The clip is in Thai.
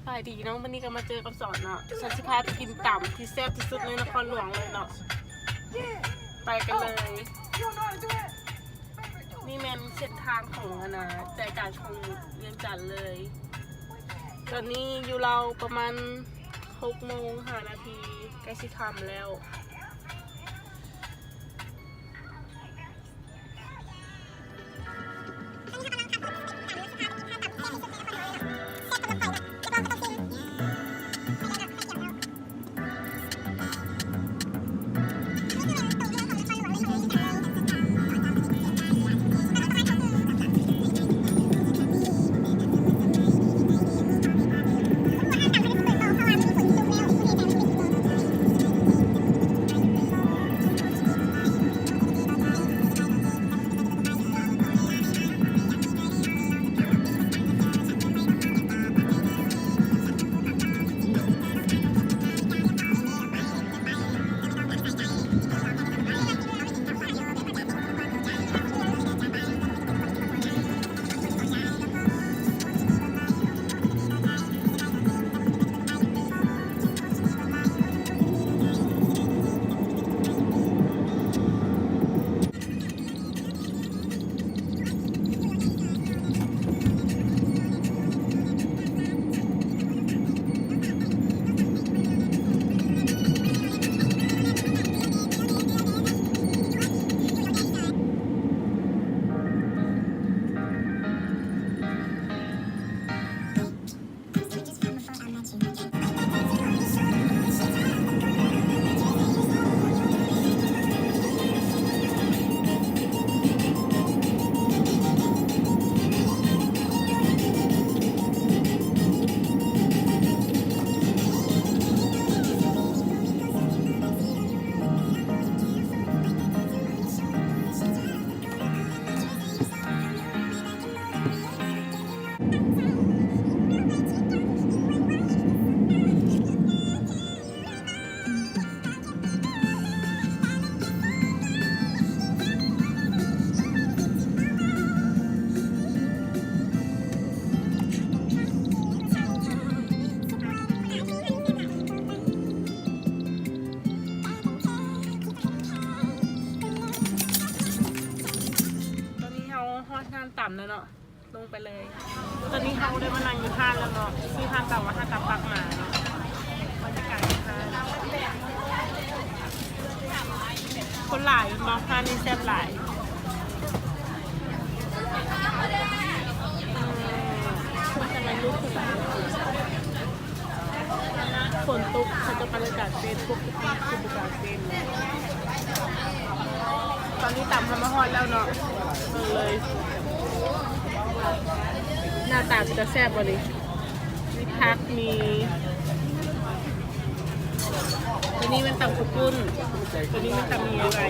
บายดีเนาะวันนี้ก็มาเจอกับสอนเนาะฉันสิพาไปกินต่ำที่แซ่บที่สุดในนครหลวงเลยเนาะไปกันเลย นี่แมนเส้นทางของนะใจกลางของเวียงจันทร์เลย ตอนนี้อยู่เราประมาณ6:05 นาทีใกล้สิทำแล้วต่ำแล้วเนาะลงไปเลยตอนนี้เขาได้มานั่งอยู่ห้างแล้วเนาะที่ห้างต่ำว่าห้างต่ำปักหมาเนาะบรรยากาศห้างคนหลายมาห้างนี่แซ่บหลายมันจะมาลุกขึ้นมาฝนตกเขาจะบรรยากาศเป็นปกติคือบรรยากาศเป็นตอนนี้ต่ำทำมาฮอดแล้วเนาะเลยหน้าตาจะแซ่บกว่านี้มีพักมีตัวนี้มันตำข้าวปุ้นตัวนี้มันตำมีอะไร